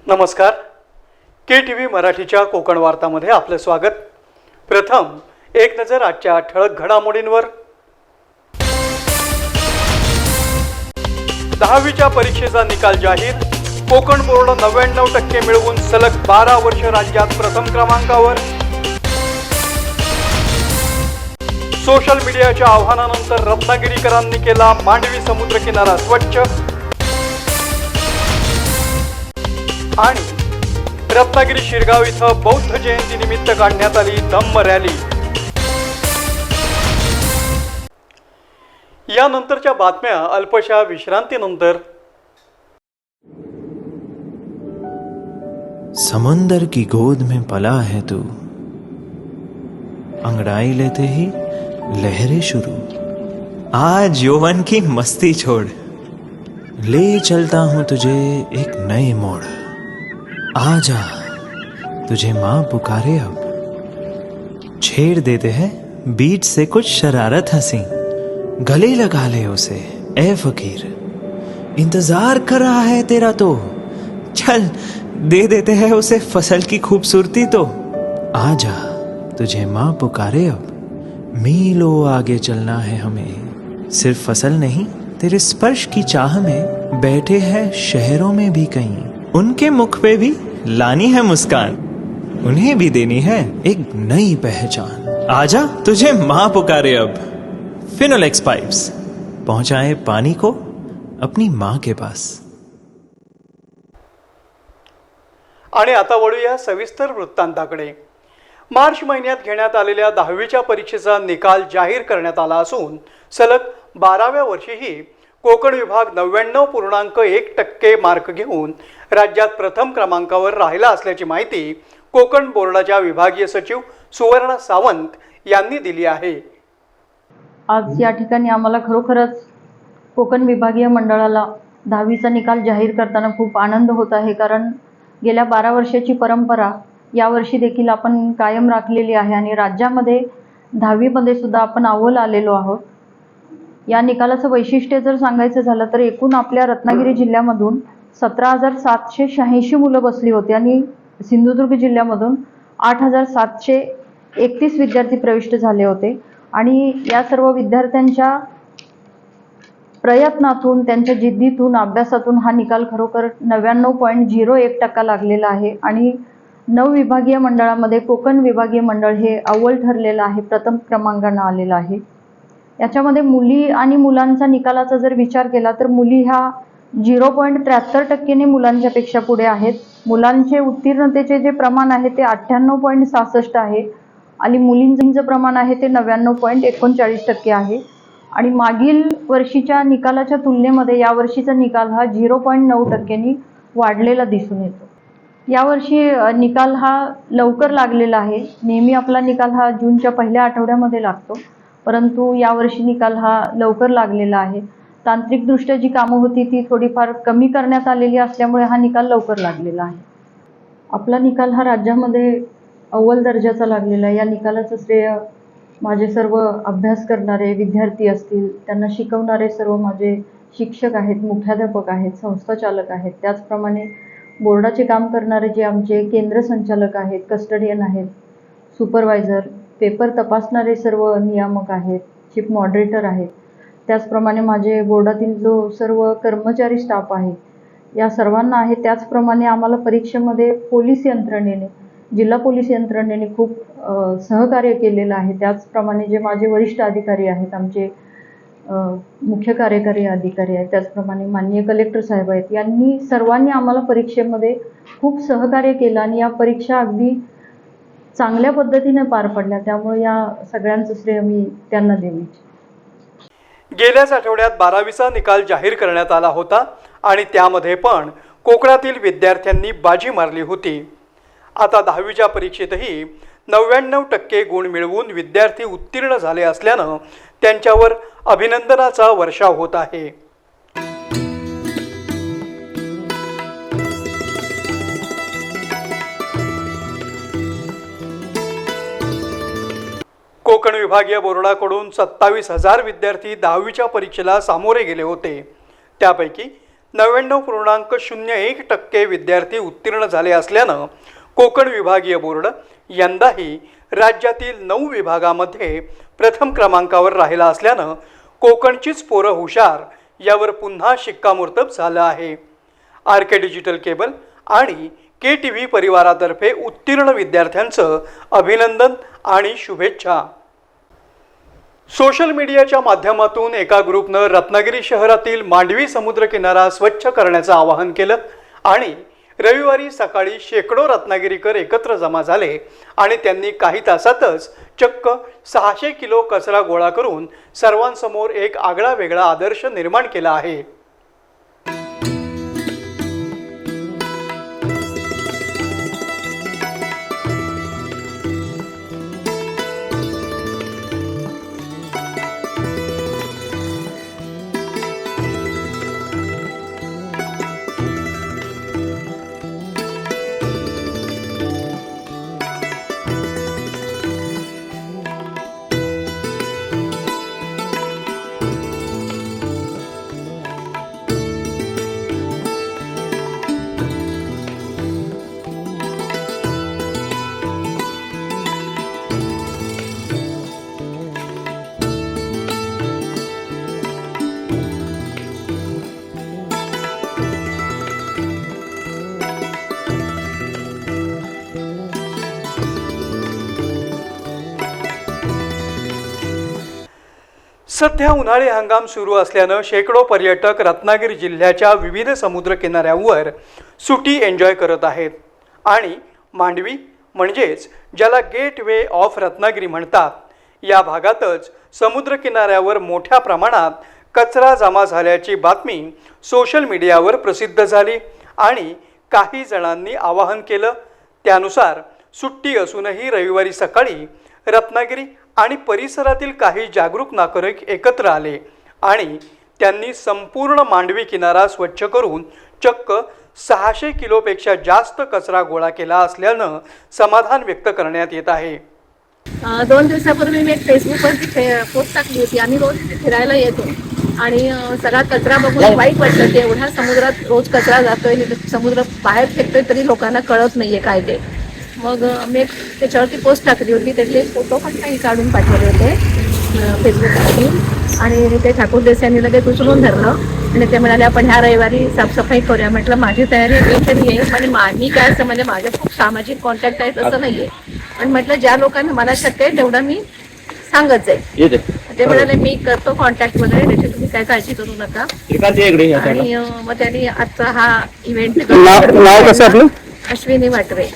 नमस्कार. KTV मराठीच्या कोकण वार्तामध्ये आपले स्वागत. प्रथम एक नजर आजच्या ठळक घडामोडींवर. 10वीच्या परीक्षेचा निकाल जाहीर. कोकण बोर्ड 99% मिळवून सलग 12 वर्ष राज्यात प्रथम क्रमांकावर. सोशल मीडियाच्या आव्हानानंतर रत्नागिरीकरांनी केला मांडवी समुद्र किनारा स्वच्छ. आणि रत्नागिरी शिरगाव इथं बौद्ध जयंती निमित्त काढण्यात आली धम्म रॅली. यानंतरच्या बातम्या अल्पशा विश्रांतीनंतर. समंदर की गोद में पला है तू, अंगड़ाई लेते ही लहरें शुरू. आज यौवन की मस्ती छोड़, ले चलता हूं तुझे एक नए मोड़. आजा तुझे माँ पुकारे अब, छेड़ देते हैं बीच से कुछ शरारत हंसी. गले लगा ले उसे ए फकीर, इंतजार कर रहा है तेरा तो. चल दे देते हैं उसे फसल की खूबसूरती तो. आजा तुझे माँ पुकारे अब, मीलों आगे चलना है हमें. सिर्फ फसल नहीं, तेरे स्पर्श की चाह में बैठे हैं शहरों में भी कहीं. उनके मुख पे भी लानी है मुस्कान, उन्हें भी देनी है एक नई पहचान. आजा तुझे माँ पुकारे अब. फिनोलेक्स पाइप्स पहुंचाए पानी को अपनी माँ के पास. आणि आता वळूया सविस्तर वृत्तांताकडे. मार्च महिन्यात घेण्यात आलेल्या 10वीच्या परीक्षेचा निकाल जाहीर करण्यात आला असून सलग 12व्या वर्षीही कोकण विभाग 99.1% मार्क घेऊन राज्यात प्रथम क्रमांकावर राहिला असल्याची माहिती कोकण बोर्डाच्या विभागीय सचिव सुवर्णा सावंत यांनी दिली आहे. आज या ठिकाणी आम्हाला खरोखरच कोकण विभागीय मंडळाला 10वीचा निकाल जाहीर करताना खूप आनंद होत आहे. कारण गेल्या 12 वर्षाची परंपरा यावर्षी देखील आपण कायम राखलेली आहे आणि राज्यामध्ये 10वीमध्ये सुद्धा आपण अव्वल आलेलो आहोत. या निकालाचं वैशिष्ट्य जर सांगायचं झालं तर एकूण आपल्या रत्नागिरी जिल्ह्यामधून 17,786 मुलं बसली होती आणि सिंधुदुर्ग जिल्ह्यामधून 8,731 विद्यार्थी प्रविष्ट झाले होते. आणि या सर्व विद्यार्थ्यांच्या प्रयत्नातून, त्यांच्या जिद्दीतून, अभ्यासातून हा निकाल खरोखर 99.01% लागलेला आहे. आणि 9 विभागीय मंडळामध्ये कोकण विभागीय मंडळ हे अव्वल ठरलेलं आहे, प्रथम क्रमांकानं आलेलं आहे. याच्यामध्ये मुली आणि मुलांचा निकालाचा जर विचार केला तर मुली ह्या 0.73% मुलांच्या पेक्षा पुढे आहेत. मुलांचे उत्तीर्णतेचे जे प्रमाण आहे ते 98.66 आहे आणि मुलींचं प्रमाण आहे ते 99.39% आहे. आणि मागील वर्षीच्या निकालाच्या तुलनेमध्ये यावर्षीचा निकाल हा 0.9% वाढलेला दिसून येतो. यावर्षी निकाल हा लवकर लागलेला आहे. नेहमी आपला निकाल हा जूनच्या पहिल्या आठवड्यामध्ये लागतो, परंतु यावर्षी निकाल हा लवकर लागलेला आहे. तांत्रिकदृष्ट्या जी कामं होती ती थोडीफार कमी करण्यात आलेली असल्यामुळे हा निकाल लवकर लागलेला आहे. आपला निकाल हा राज्यामध्ये अव्वल दर्जाचा लागलेला आहे. या निकालाचं श्रेय माझे सर्व अभ्यास करणारे विद्यार्थी असतील, त्यांना शिकवणारे सर्व माझे शिक्षक आहेत, मुख्याध्यापक आहेत, संस्थाचालक आहेत, त्याचप्रमाणे बोर्डाचे काम करणारे जे आमचे केंद्र संचालक आहेत, कस्टडियन आहेत, सुपरवायझर, पेपर तपासणारे सर्व नियामक आहेत, चीफ मॉडरेटर आहेत, त्याचप्रमाणे माझे बोर्डातील जो सर्व कर्मचारी स्टाफ आहे या सर्वांना आहे. त्याचप्रमाणे आम्हाला परीक्षेमध्ये पोलीस यंत्रणेने, जिल्हा पोलीस यंत्रणेने खूप सहकार्य केलेलं आहे. त्याचप्रमाणे जे माझे वरिष्ठ अधिकारी आहेत, आमचे मुख्य कार्यकारी अधिकारी आहेत, त्याचप्रमाणे माननीय कलेक्टर साहेब आहेत, यांनी सर्वांनी आम्हाला परीक्षेमध्ये खूप सहकार्य केलं आणि या परीक्षा अगदी चांगल्या पद्धतीने पार पडल्या. त्यामुळे या सगळ्यांचं श्रेय मी त्यांना देईन. गेल्याच आठवड्यात 12वीचा निकाल जाहीर करण्यात आला होता आणि त्यामध्ये पण कोकणातील विद्यार्थ्यांनी बाजी मारली होती. आता 10वीच्या परीक्षेतही 99% गुण मिळवून विद्यार्थी उत्तीर्ण झाले असल्यानं त्यांच्यावर अभिनंदनाचा वर्षाव होत आहे. कोकण विभागीय बोर्डाकडून 27,000 विद्यार्थी 10वीच्या परीक्षेला सामोरे गेले होते. त्यापैकी 99.01% विद्यार्थी उत्तीर्ण झाले असल्यानं कोकण विभागीय बोर्ड यंदाही राज्यातील 9 विभागामध्ये प्रथम क्रमांकावर राहिला असल्यानं कोकणचीच पोरं हुशार यावर पुन्हा शिक्कामोर्तब झालं आहे. RK डिजिटल केबल आणि KTV परिवारातर्फे उत्तीर्ण विद्यार्थ्यांचं अभिनंदन आणि शुभेच्छा. सोशल मीडियाच्या माध्यमातून एका ग्रुपनं रत्नागिरी शहरातील मांडवी समुद्रकिनारा स्वच्छ करण्याचं आवाहन केलं आणि रविवारी सकाळी शेकडो रत्नागिरीकर एकत्र जमा झाले आणि त्यांनी काही तासातच चक्क 600 किलो कचरा गोळा करून सर्वांसमोर एक आगळा वेगळा आदर्श निर्माण केला आहे. सध्या उन्हाळी हंगाम सुरू असल्यानं शेकडो पर्यटक रत्नागिरी जिल्ह्याच्या विविध समुद्र किनाऱ्यांवर सुट्टी एन्जॉय करत आहेत आणि मांडवी म्हणजेच ज्याला गेट वे ऑफ रत्नागिरी म्हणतात या भागातच समुद्र किनाऱ्यावर मोठ्या प्रमाणात कचरा जमा झाल्याची बातमी सोशल मीडियावर प्रसिद्ध झाली आणि काही जणांनी आवाहन केलं. त्यानुसार सुट्टी असूनही रविवारी सकाळी रत्नागिरी आणि परिसरातील काही जागरूक नागरिक एकत्र आले आणि त्यांनी संपूर्ण मांडवी किनारा स्वच्छ करून चक्क 600 किलोपेक्षा जास्त कचरा गोळा केला असल्यानं समाधान व्यक्त करण्यात येत आहे. 2 दिवसापूर्वी मी एक फेसबुकवरती पोस्ट टाकली होती. आम्ही रोज फिरायला येतो आणि सगळा कचरा बघून वाईट वाटलं की एवढ्या समुद्रात रोज कचरा जातोय, समुद्र बाहेर फेकतोय तरी लोकांना कळत नाहीये काय ते. मग मी एक त्याच्यावरती पोस्ट टाकली होती, त्यातले फोटो पण काही काढून पाठवले होते फेसबुकवरती आणि ते ठाकूर देसाईंनी लगेच उचलून धरलं आणि ते म्हणाले आपण ह्या रविवारी साफसफाई करूया. म्हटलं माझी तयारी मी तरी आहे, म्हणजे मी काय असं म्हणजे माझे खूप सामाजिक कॉन्टॅक्ट आहेत असं नाहीये, पण म्हटलं ज्या लोकांना मला शक्य आहे तेवढं मी सांगत जाईल. ते म्हणाले मी करतो कॉन्टॅक्ट वगैरे, त्याची तुम्ही काय काळजी करू नका. आणि मग त्यांनी आजचा हा इव्हेंट अश्विनी वाटवे.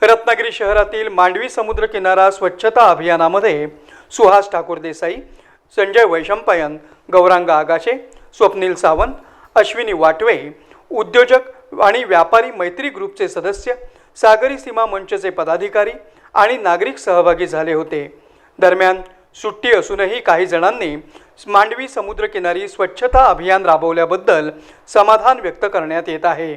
रत्नागिरी शहरातील मांडवी समुद्र किनारा स्वच्छता अभियानामध्ये सुहास ठाकूर देसाई, संजय वैशंपायन, गौरांग आगाशे, स्वप्नील सावंत, अश्विनी वाटवे, उद्योजक आणि व्यापारी मैत्री ग्रुपचे सदस्य, सागरी सीमा मंचचे पदाधिकारी आणि नागरिक सहभागी झाले होते. दरम्यान सुट्टी असूनही काही जणांनी मांडवी समुद्रकिनारी स्वच्छता अभियान राबवल्याबद्दल समाधान व्यक्त करण्यात येत आहे.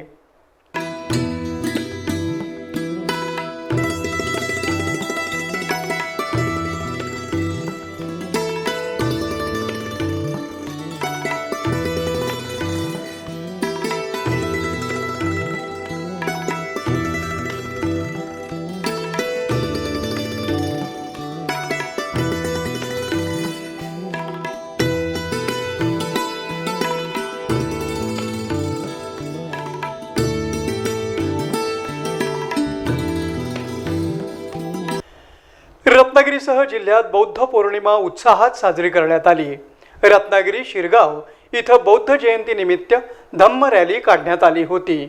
रत्नागिरीसह जिल्ह्यात बौद्ध पौर्णिमा उत्साहात साजरी करण्यात आली. रत्नागिरी शिरगाव इथं बौद्ध जयंतीनिमित्त धम्म रॅली काढण्यात आली होती.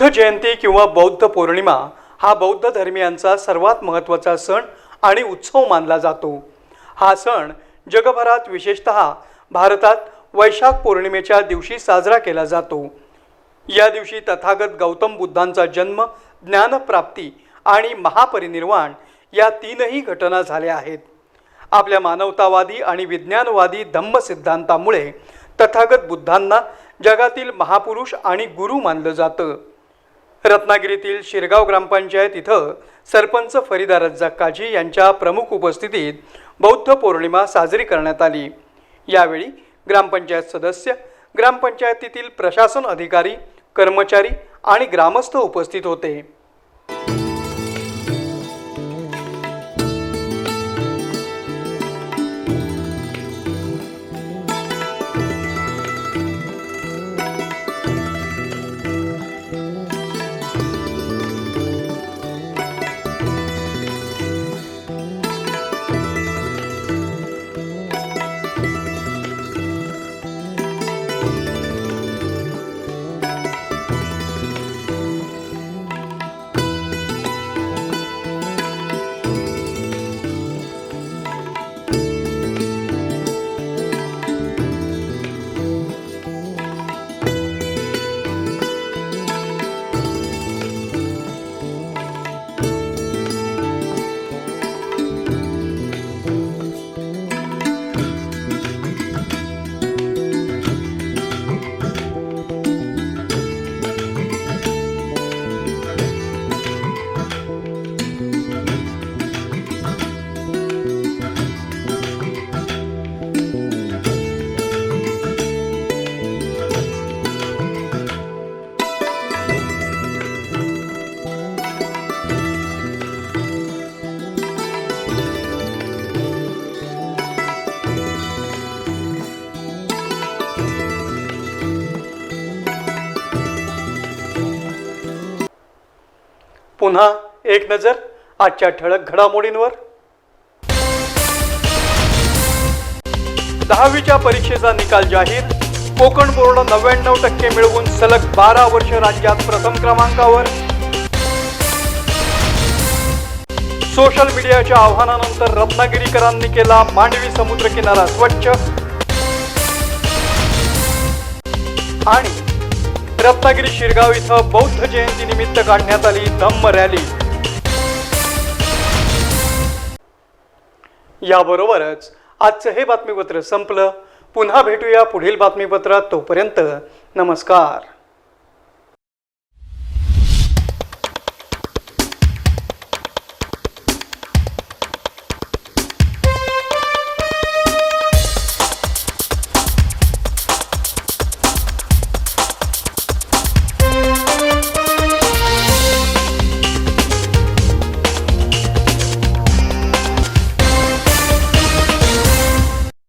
बुद्ध जयंती किंवा बौद्ध पौर्णिमा हा बौद्ध धर्मियांचा सर्वात महत्त्वाचा सण आणि उत्सव मानला जातो. हा सण जगभरात विशेषतः भारतात वैशाख पौर्णिमेच्या दिवशी साजरा केला जातो. या दिवशी तथागत गौतम बुद्धांचा जन्म, ज्ञानप्राप्ती आणि महापरिनिर्वाण या तीनही घटना झाल्या आहेत. आपल्या मानवतावादी आणि विज्ञानवादी धम्म सिद्धांतामुळे तथागत बुद्धांना जगातील महापुरुष आणि गुरु मानलं जातं. रत्नागिरीतील शिरगाव ग्रामपंचायत इथं सरपंच फरीदा रज्जाक काझी यांच्या प्रमुख उपस्थितीत बौद्ध पौर्णिमा साजरी करण्यात आली. यावेळी ग्रामपंचायत सदस्य, ग्रामपंचायतीतील प्रशासन अधिकारी, कर्मचारी आणि ग्रामस्थ उपस्थित होते. पुन्हा एक नजर आजच्या ठळक घडामोडींवर. 10वीच्या परीक्षेचा निकाल जाहीर. कोकण बोर्ड 99% मिळवून सलग 12 वर्ष राज्यात प्रथम क्रमांकावर. सोशल मीडियाच्या आव्हानानंतर रत्नागिरीकरांनी केला मांडवी समुद्र किनारा स्वच्छ. आणि रत्नागिरी शिरगाव इथं बौद्ध जयंती निमित्त काढण्यात आली धम्म रॅली. याबरोबरच आजचं हे बातमीपत्र संपलं. पुन्हा भेटूया पुढील बातमीपत्रात. तोपर्यंत नमस्कार.